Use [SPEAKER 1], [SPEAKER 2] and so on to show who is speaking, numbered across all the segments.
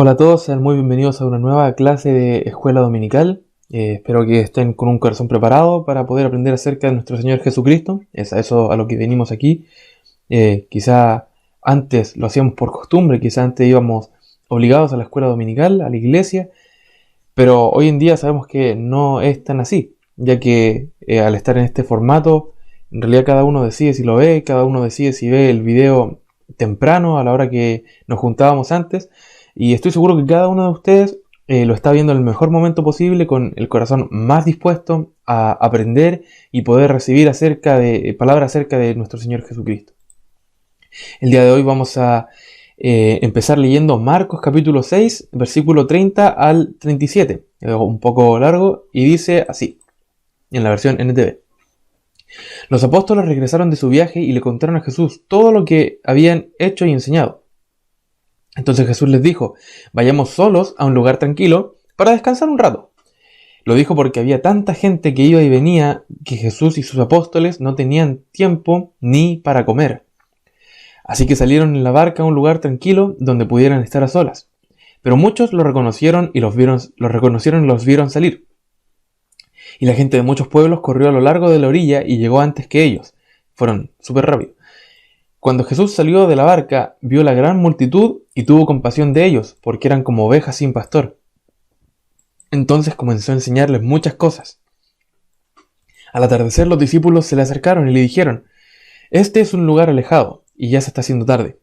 [SPEAKER 1] Hola a todos, sean muy bienvenidos a una nueva clase de escuela dominical. Espero que estén con un corazón preparado para poder aprender acerca de nuestro Señor Jesucristo. Es a eso a lo que venimos aquí. Quizá antes lo hacíamos por costumbre, quizá antes íbamos obligados a la escuela dominical, a la iglesia, pero hoy en día sabemos que no es tan así, ya que al estar en este formato, en realidad cada uno decide si lo ve, cada uno decide si ve el video temprano, a la hora que nos juntábamos antes, y estoy seguro que cada uno de ustedes lo está viendo en el mejor momento posible, con el corazón más dispuesto a aprender y poder recibir palabras acerca de nuestro Señor Jesucristo. El día de hoy vamos a empezar leyendo Marcos capítulo 6, versículo 30 al 37. Es un poco largo y dice así, en la versión NTV. Los apóstoles regresaron de su viaje y le contaron a Jesús todo lo que habían hecho y enseñado. Entonces Jesús les dijo, vayamos solos a un lugar tranquilo para descansar un rato. Lo dijo porque había tanta gente que iba y venía que Jesús y sus apóstoles no tenían tiempo ni para comer. Así que salieron en la barca a un lugar tranquilo donde pudieran estar a solas. Pero muchos lo reconocieron y los vieron salir. Y la gente de muchos pueblos corrió a lo largo de la orilla y llegó antes que ellos. Fueron súper rápido. Cuando Jesús salió de la barca, vio la gran multitud y tuvo compasión de ellos, porque eran como ovejas sin pastor. Entonces comenzó a enseñarles muchas cosas. Al atardecer los discípulos se le acercaron y le dijeron, este es un lugar alejado y ya se está haciendo tarde.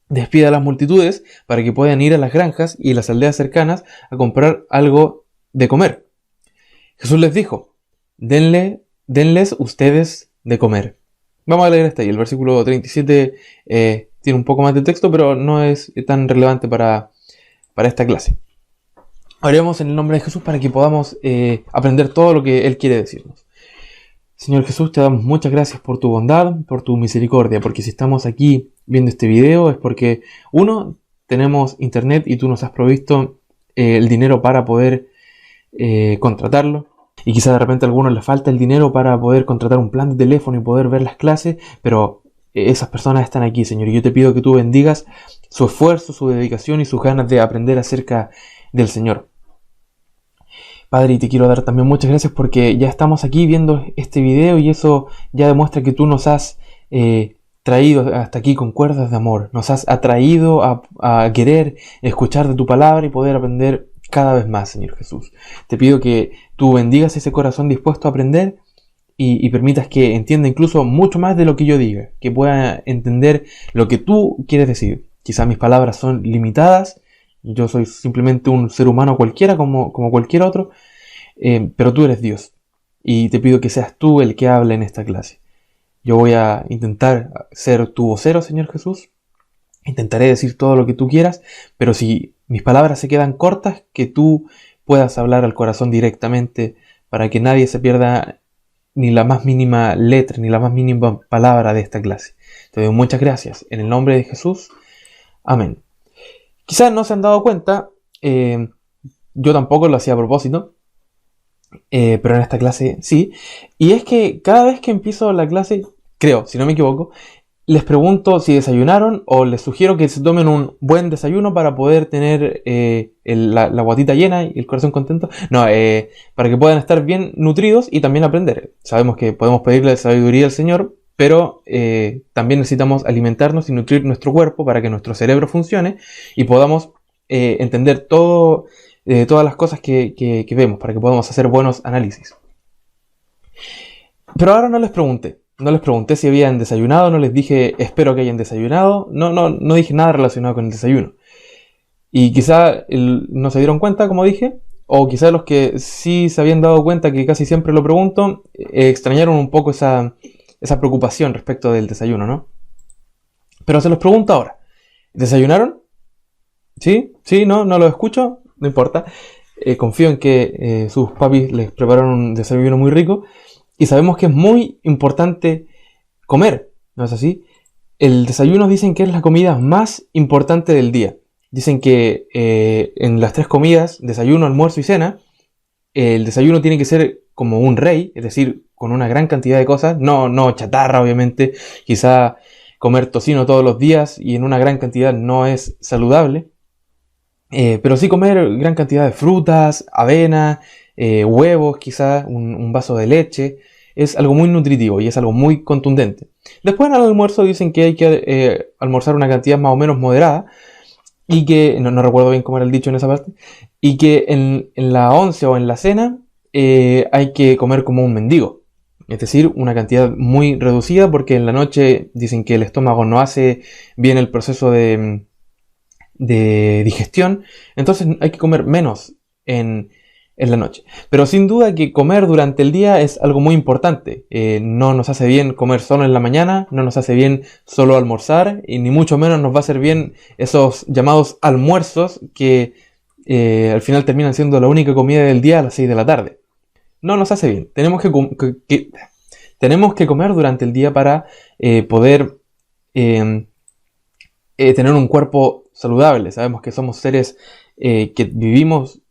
[SPEAKER 1] Despida a las multitudes para que puedan ir a las granjas y las aldeas cercanas a comprar algo de comer. Jesús les dijo, denles ustedes de comer. Vamos a leer hasta ahí. El versículo 37 tiene un poco más de texto, pero no es tan relevante para esta clase. Oremos en el nombre de Jesús para que podamos aprender todo lo que Él quiere decirnos. Señor Jesús, te damos muchas gracias por tu bondad, por tu misericordia, porque si estamos aquí viendo este video es porque, uno, tenemos internet y tú nos has provisto el dinero para poder contratarlo. Y quizá de repente a algunos les falta el dinero para poder contratar un plan de teléfono y poder ver las clases, pero esas personas están aquí, Señor, y yo te pido que tú bendigas su esfuerzo, su dedicación y sus ganas de aprender acerca del Señor. Padre, y te quiero dar también muchas gracias porque ya estamos aquí viendo este video y eso ya demuestra que tú nos has traído hasta aquí con cuerdas de amor, nos has atraído a querer escuchar de tu palabra y poder aprender cada vez más, Señor Jesús. Te pido que tú bendigas ese corazón dispuesto a aprender y permitas que entienda incluso mucho más de lo que yo diga, que pueda entender lo que tú quieres decir. Quizás mis palabras son limitadas, yo soy simplemente un ser humano cualquiera como cualquier otro, pero tú eres Dios y te pido que seas tú el que hable en esta clase. Yo voy a intentar ser tu vocero, Señor Jesús. Intentaré decir todo lo que tú quieras, pero si mis palabras se quedan cortas, que tú puedas hablar al corazón directamente para que nadie se pierda ni la más mínima letra, ni la más mínima palabra de esta clase. Te doy muchas gracias. En el nombre de Jesús. Amén. Quizás no se han dado cuenta, yo tampoco lo hacía a propósito, pero en esta clase sí. Y es que cada vez que empiezo la clase, creo, si no me equivoco, les pregunto si desayunaron o les sugiero que se tomen un buen desayuno para poder tener la guatita llena y el corazón contento. No, para que puedan estar bien nutridos y también aprender. Sabemos que podemos pedirle sabiduría al Señor, pero también necesitamos alimentarnos y nutrir nuestro cuerpo para que nuestro cerebro funcione y podamos entender todas las cosas que vemos, para que podamos hacer buenos análisis. Pero ahora no les pregunté si habían desayunado, no les dije espero que hayan desayunado, no dije nada relacionado con el desayuno. Y quizá no se dieron cuenta, como dije, o quizá los que sí se habían dado cuenta, que casi siempre lo pregunto, extrañaron un poco esa preocupación respecto del desayuno, ¿no? Pero se los pregunto ahora. ¿Desayunaron? ¿Sí? ¿Sí? ¿No? ¿No lo escucho? No importa. Confío en que sus papis les prepararon un desayuno muy rico. Y sabemos que es muy importante comer, ¿no es así? El desayuno dicen que es la comida más importante del día. Dicen que en las 3 comidas, desayuno, almuerzo y cena, el desayuno tiene que ser como un rey, es decir, con una gran cantidad de cosas, no chatarra obviamente, quizá comer tocino todos los días y en una gran cantidad no es saludable. Pero sí comer gran cantidad de frutas, avena, huevos quizá, un vaso de leche, es algo muy nutritivo y es algo muy contundente. Después en el almuerzo dicen que hay que almorzar una cantidad más o menos moderada y que, no recuerdo bien cómo era el dicho en esa parte, y que en la once o en la cena hay que comer como un mendigo. Es decir, una cantidad muy reducida porque en la noche dicen que el estómago no hace bien el proceso de digestión, entonces hay que comer menos en la noche. Pero sin duda que comer durante el día es algo muy importante. No nos hace bien comer solo en la mañana, no nos hace bien solo almorzar, y ni mucho menos nos va a hacer bien esos llamados almuerzos que al final terminan siendo la única comida del día a las 6 de la tarde. No nos hace bien. Tenemos que comer durante el día para poder eh, tener un cuerpo saludable. Sabemos que somos seres que vivimos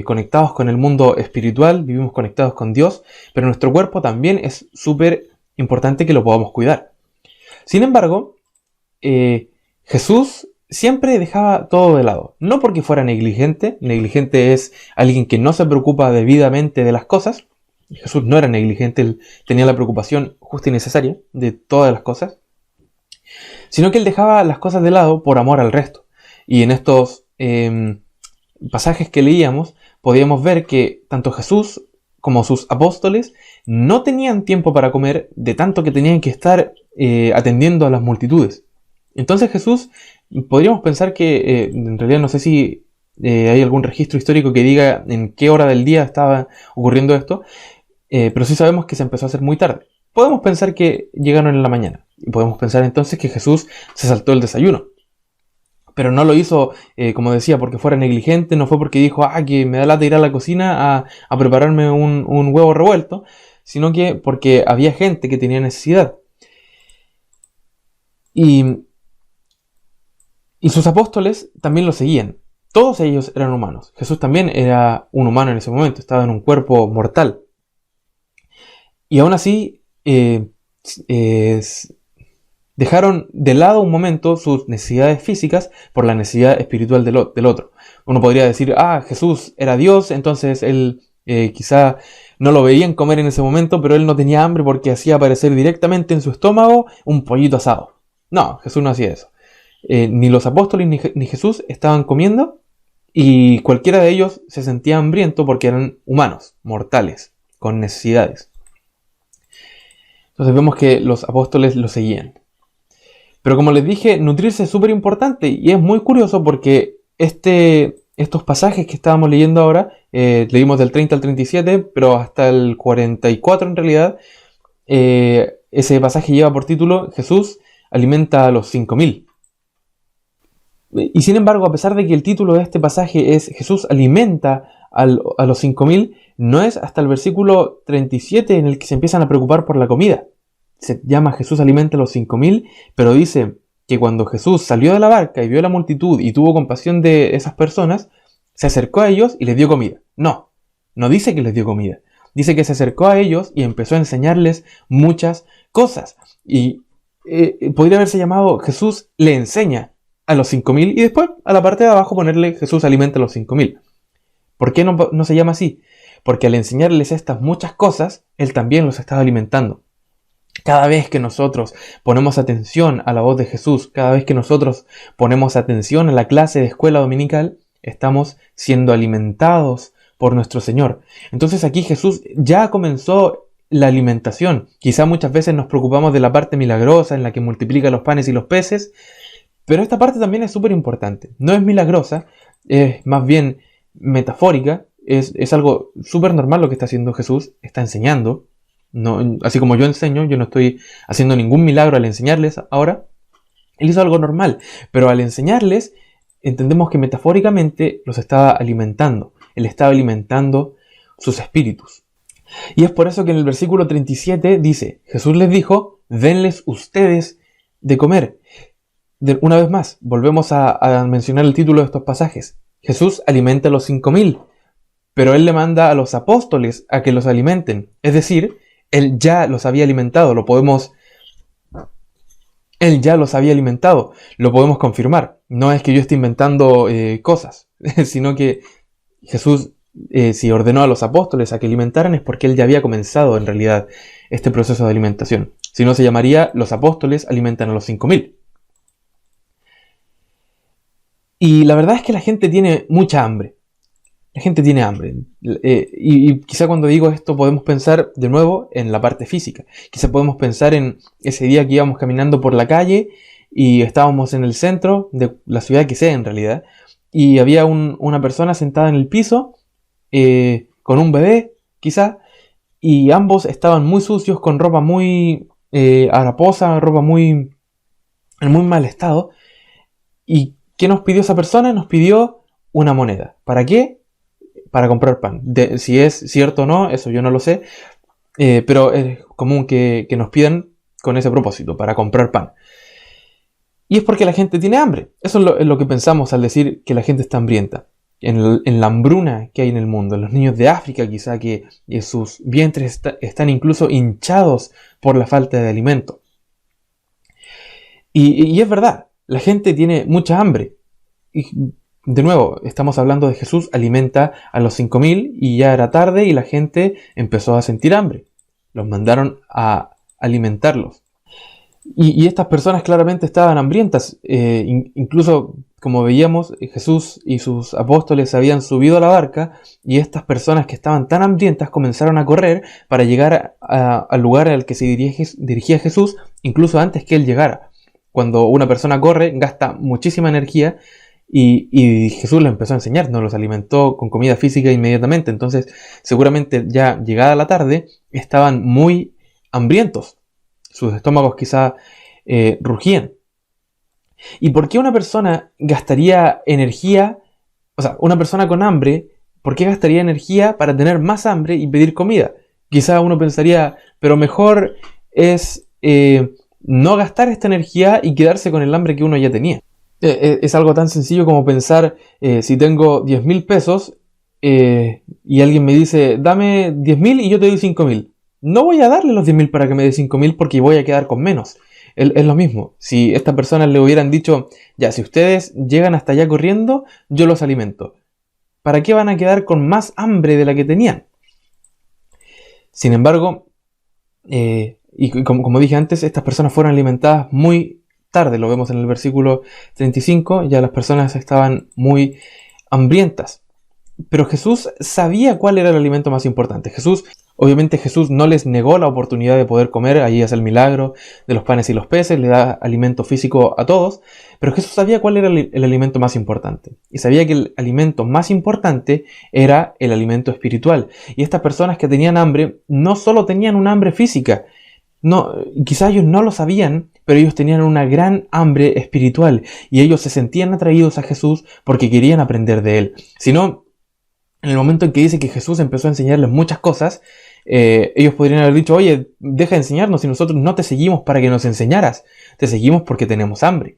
[SPEAKER 1] conectados con el mundo espiritual, vivimos conectados con Dios, pero nuestro cuerpo también es súper importante que lo podamos cuidar. Sin embargo, Jesús siempre dejaba todo de lado. No porque fuera negligente, negligente es alguien que no se preocupa debidamente de las cosas. Jesús no era negligente, él tenía la preocupación justa y necesaria de todas las cosas, sino que él dejaba las cosas de lado por amor al resto. Y en estos pasajes que leíamos, podíamos ver que tanto Jesús como sus apóstoles no tenían tiempo para comer, de tanto que tenían que estar atendiendo a las multitudes. Entonces Jesús, podríamos pensar que, en realidad no sé si hay algún registro histórico que diga en qué hora del día estaba ocurriendo esto, pero sí sabemos que se empezó a hacer muy tarde. Podemos pensar que llegaron en la mañana, y podemos pensar entonces que Jesús se saltó el desayuno. Pero no lo hizo, como decía, porque fuera negligente, no fue porque dijo, que me da lata ir a la cocina a prepararme un huevo revuelto, sino que porque había gente que tenía necesidad. Y sus apóstoles también lo seguían. Todos ellos eran humanos. Jesús también era un humano en ese momento, estaba en un cuerpo mortal. Y aún así, dejaron de lado un momento sus necesidades físicas por la necesidad espiritual del otro. Uno podría decir, Jesús era Dios, entonces él quizá no lo veían comer en ese momento, pero él no tenía hambre porque hacía aparecer directamente en su estómago un pollito asado. No, Jesús no hacía eso. Ni los apóstoles ni Jesús estaban comiendo, y cualquiera de ellos se sentía hambriento porque eran humanos, mortales, con necesidades. Entonces vemos que los apóstoles lo seguían. Pero como les dije, nutrirse es súper importante, y es muy curioso porque estos pasajes que estábamos leyendo ahora, leímos del 30 al 37, pero hasta el 44 en realidad, ese pasaje lleva por título Jesús alimenta a los 5.000. Y sin embargo, a pesar de que el título de este pasaje es Jesús alimenta a los 5.000, no es hasta el versículo 37 en el que se empiezan a preocupar por la comida. Se llama Jesús alimenta a los 5.000, pero dice que cuando Jesús salió de la barca y vio la multitud y tuvo compasión de esas personas, se acercó a ellos y les dio comida. No dice que les dio comida. Dice que se acercó a ellos y empezó a enseñarles muchas cosas. Y podría haberse llamado Jesús le enseña a los 5.000 y después a la parte de abajo ponerle Jesús alimenta a los 5.000. ¿Por qué no se llama así? Porque al enseñarles estas muchas cosas, él también los estaba alimentando. Cada vez que nosotros ponemos atención a la voz de Jesús, cada vez que nosotros ponemos atención a la clase de escuela dominical, estamos siendo alimentados por nuestro Señor. Entonces aquí Jesús ya comenzó la alimentación. Quizá muchas veces nos preocupamos de la parte milagrosa en la que multiplica los panes y los peces, pero esta parte también es súper importante. No es milagrosa, es más bien metafórica, es algo súper normal lo que está haciendo Jesús, está enseñando. No, así como yo enseño, yo no estoy haciendo ningún milagro al enseñarles ahora. Él hizo algo normal, pero al enseñarles entendemos que metafóricamente los estaba alimentando. Él estaba alimentando sus espíritus. Y es por eso que en el versículo 37 dice, Jesús les dijo, denles ustedes de comer. Una vez más, volvemos a mencionar el título de estos pasajes. Jesús alimenta a los 5.000, pero Él le manda a los apóstoles a que los alimenten. Es decir, Él ya los había alimentado, Él ya los había alimentado, lo podemos confirmar. No es que yo esté inventando cosas. sino que Jesús, si ordenó a los apóstoles a que alimentaran, es porque él ya había comenzado en realidad este proceso de alimentación. Si no, se llamaría los apóstoles alimentan a los 5.000. Y la verdad es que la gente tiene mucha hambre. La gente tiene hambre. Y quizá cuando digo esto podemos pensar de nuevo en la parte física. Quizá podemos pensar en ese día que íbamos caminando por la calle y estábamos en el centro de la ciudad, que sea en realidad, y había una persona sentada en el piso con un bebé, quizá, y ambos estaban muy sucios, con ropa muy haraposa, ropa en muy mal estado. ¿Y qué nos pidió esa persona? Nos pidió una moneda. ¿Para qué? Para comprar pan. Si es cierto o no, eso yo no lo sé, pero es común que nos pidan con ese propósito, para comprar pan. Y es porque la gente tiene hambre. Eso es lo que pensamos al decir que la gente está hambrienta. En la hambruna que hay en el mundo, en los niños de África quizá, que sus vientres están incluso hinchados por la falta de alimento. Y es verdad, la gente tiene mucha hambre. Y de nuevo, estamos hablando de Jesús alimenta a los 5.000 y ya era tarde y la gente empezó a sentir hambre. Los mandaron a alimentarlos. Y estas personas claramente estaban hambrientas. Incluso, como veíamos, Jesús y sus apóstoles habían subido a la barca y estas personas que estaban tan hambrientas comenzaron a correr para llegar al lugar al que se dirigía Jesús, incluso antes que él llegara. Cuando una persona corre, gasta muchísima energía y Jesús les empezó a enseñar, nos los alimentó con comida física inmediatamente. Entonces, seguramente ya llegada la tarde, estaban muy hambrientos. Sus estómagos quizá rugían. ¿Y por qué una persona gastaría energía? O sea, una persona con hambre, ¿por qué gastaría energía para tener más hambre y pedir comida? Quizá uno pensaría, pero mejor es no gastar esta energía y quedarse con el hambre que uno ya tenía. Es algo tan sencillo como pensar, si tengo 10.000 pesos y alguien me dice, dame 10.000 y yo te doy 5.000. No voy a darle los 10.000 para que me dé 5.000 porque voy a quedar con menos. Es lo mismo. Si estas personas le hubieran dicho, ya, si ustedes llegan hasta allá corriendo, yo los alimento. ¿Para qué van a quedar con más hambre de la que tenían? Sin embargo, y como dije antes, estas personas fueron alimentadas muy tarde. Lo vemos en el versículo 35. Ya las personas estaban muy hambrientas. Pero Jesús sabía cuál era el alimento más importante. Obviamente Jesús no les negó la oportunidad de poder comer, ahí hace el milagro de los panes y los peces, le da alimento físico a todos, pero Jesús sabía cuál era el alimento más importante. Y sabía que el alimento más importante era el alimento espiritual. Y estas personas que tenían hambre, no solo tenían una hambre física, no, quizá ellos no lo sabían, pero ellos tenían una gran hambre espiritual. Y ellos se sentían atraídos a Jesús porque querían aprender de él. Si no, en el momento en que dice que Jesús empezó a enseñarles muchas cosas, ellos podrían haber dicho, oye, deja de enseñarnos y nosotros no te seguimos para que nos enseñaras, te seguimos porque tenemos hambre.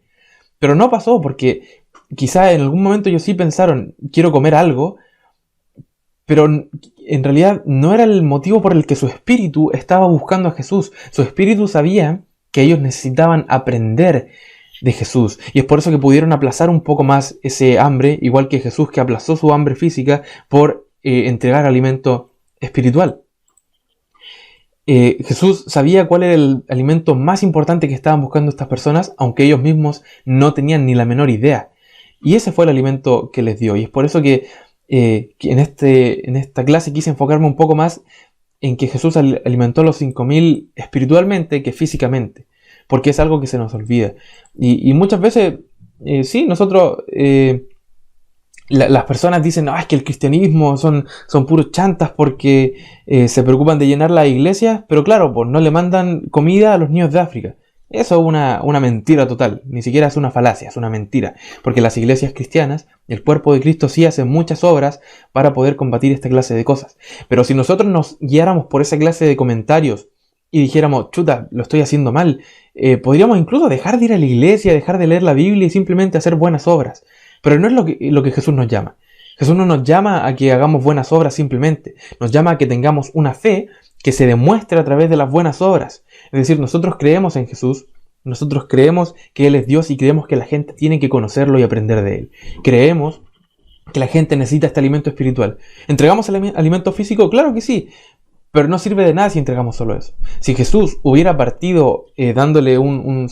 [SPEAKER 1] Pero no pasó porque quizá en algún momento ellos sí pensaron, quiero comer algo, pero en realidad no era el motivo por el que su espíritu estaba buscando a Jesús. Su espíritu sabía que ellos necesitaban aprender de Jesús. Y es por eso que pudieron aplazar un poco más ese hambre, igual que Jesús, que aplazó su hambre física por entregar alimento espiritual. Jesús sabía cuál era el alimento más importante que estaban buscando estas personas, aunque ellos mismos no tenían ni la menor idea. Y ese fue el alimento que les dio. Y es por eso que en esta clase quise enfocarme un poco más en que Jesús alimentó a los 5.000 espiritualmente que físicamente. Porque es algo que se nos olvida. Y muchas veces, sí, nosotros, las personas dicen, es que el cristianismo son puros chantas porque se preocupan de llenar las iglesias, pero claro, pues no le mandan comida a los niños de África. Eso es una mentira total, ni siquiera es una falacia, es una mentira. Porque las iglesias cristianas, el cuerpo de Cristo sí hace muchas obras para poder combatir esta clase de cosas. Pero si nosotros nos guiáramos por esa clase de comentarios, y dijéramos, chuta, lo estoy haciendo mal, podríamos incluso dejar de ir a la iglesia, dejar de leer la Biblia y simplemente hacer buenas obras. Pero no es lo que Jesús nos llama. Jesús no nos llama a que hagamos buenas obras simplemente. Nos llama a que tengamos una fe que se demuestre a través de las buenas obras. Es decir, nosotros creemos en Jesús, nosotros creemos que Él es Dios y creemos que la gente tiene que conocerlo y aprender de Él. Creemos que la gente necesita este alimento espiritual. ¿Entregamos el alimento físico? Claro que sí, pero no sirve de nada si entregamos solo eso. Si Jesús hubiera partido dándole un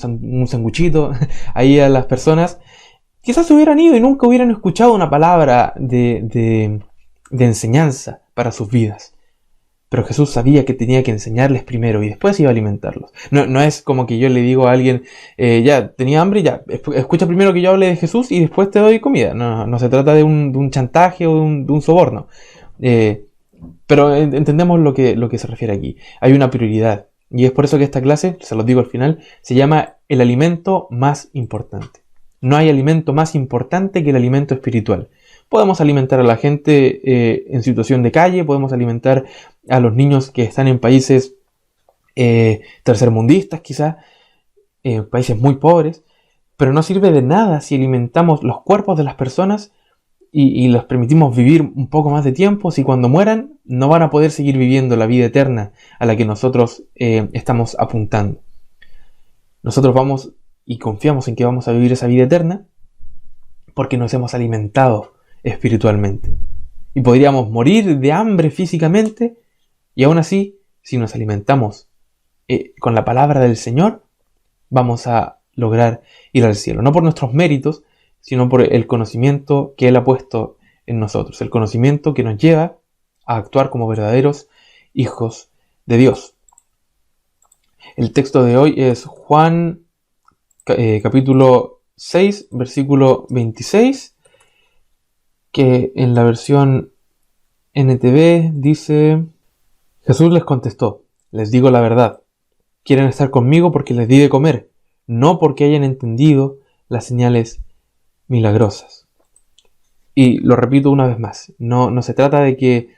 [SPEAKER 1] sanguchito ahí a las personas, quizás se hubieran ido y nunca hubieran escuchado una palabra de enseñanza para sus vidas. Pero Jesús sabía que tenía que enseñarles primero y después iba a alimentarlos. No es como que yo le digo a alguien, ya, tenía hambre, ya, escucha primero que yo hable de Jesús y después te doy comida. No se trata de un chantaje o de un soborno. Pero entendemos lo que se refiere aquí. Hay una prioridad. Y es por eso que esta clase, se los digo al final, se llama el alimento más importante. No hay alimento más importante que el alimento espiritual. Podemos alimentar a la gente en situación de calle, podemos alimentar a los niños que están en países tercermundistas quizás, países muy pobres, pero no sirve de nada si alimentamos los cuerpos de las personas y los permitimos vivir un poco más de tiempo, si cuando mueran no van a poder seguir viviendo la vida eterna a la que nosotros estamos apuntando. Nosotros vamos y confiamos en que vamos a vivir esa vida eterna porque nos hemos alimentado espiritualmente. Y podríamos morir de hambre físicamente y aún así, si nos alimentamos con la palabra del Señor, vamos a lograr ir al cielo. No por nuestros méritos, sino por el conocimiento que Él ha puesto en nosotros. El conocimiento que nos lleva a actuar como verdaderos hijos de Dios. El texto de hoy es Juan capítulo 6, versículo 26, que en la versión NTV dice: Jesús les contestó, les digo la verdad, quieren estar conmigo porque les di de comer, no porque hayan entendido las señales milagrosas. Y lo repito una vez más, no se trata de que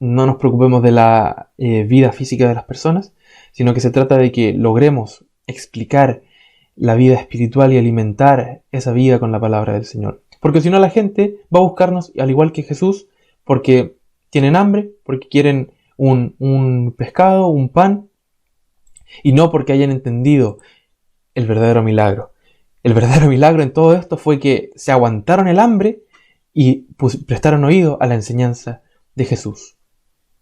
[SPEAKER 1] no nos preocupemos de la vida física de las personas, sino que se trata de que logremos explicar la vida espiritual y alimentar esa vida con la palabra del Señor. Porque si no, la gente va a buscarnos, al igual que Jesús, porque tienen hambre, porque quieren un pescado, un pan, y no porque hayan entendido el verdadero milagro. El verdadero milagro en todo esto fue que se aguantaron el hambre y prestaron oído a la enseñanza de Jesús.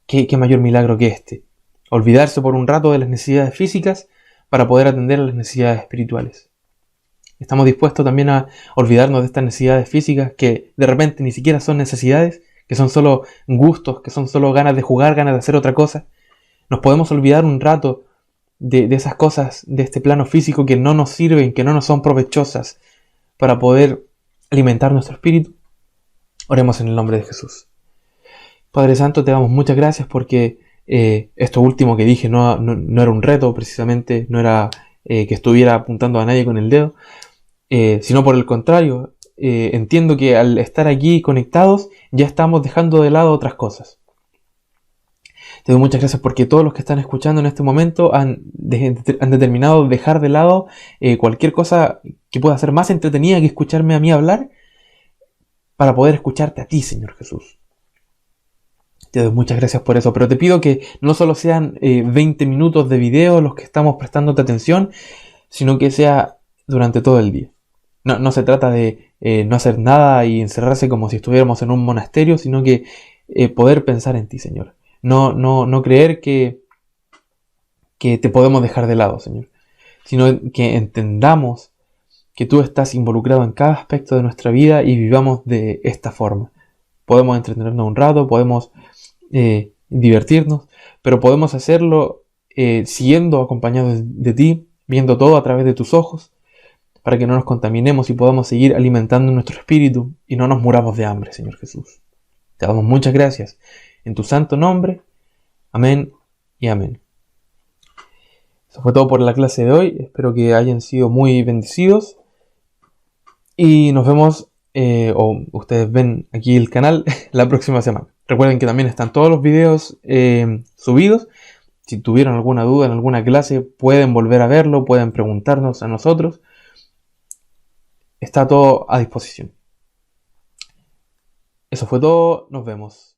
[SPEAKER 1] ¿Qué mayor milagro que este? Olvidarse por un rato de las necesidades físicas para poder atender a las necesidades espirituales. Estamos dispuestos también a olvidarnos de estas necesidades físicas que de repente ni siquiera son necesidades, que son solo gustos, que son solo ganas de jugar, ganas de hacer otra cosa. Nos podemos olvidar un rato de esas cosas, de este plano físico que no nos sirven, que no nos son provechosas para poder alimentar nuestro espíritu. Oremos en el nombre de Jesús. Padre Santo, te damos muchas gracias porque esto último que dije no era un reto precisamente, no era que estuviera apuntando a nadie con el dedo, sino por el contrario, entiendo que al estar aquí conectados ya estamos dejando de lado otras cosas. Te doy muchas gracias porque todos los que están escuchando en este momento han determinado dejar de lado cualquier cosa que pueda ser más entretenida que escucharme a mí hablar para poder escucharte a ti, Señor Jesús. Te doy muchas gracias por eso, pero te pido que no solo sean 20 minutos de video los que estamos prestándote atención, sino que sea durante todo el día. No se trata de no hacer nada y encerrarse como si estuviéramos en un monasterio, sino que poder pensar en ti, Señor. No creer que te podemos dejar de lado, Señor, sino que entendamos que tú estás involucrado en cada aspecto de nuestra vida y vivamos de esta forma. Podemos entretenernos un rato, podemos divertirnos, pero podemos hacerlo siendo acompañados de ti, viendo todo a través de tus ojos, para que no nos contaminemos y podamos seguir alimentando nuestro espíritu y no nos muramos de hambre, Señor Jesús. Te damos muchas gracias. En tu santo nombre. Amén y amén. Eso fue todo por la clase de hoy. Espero que hayan sido muy bendecidos. Y nos vemos, o ustedes ven aquí el canal, la próxima semana. Recuerden que también están todos los videos subidos. Si tuvieron alguna duda en alguna clase, pueden volver a verlo, pueden preguntarnos a nosotros. Está todo a disposición. Eso fue todo. Nos vemos.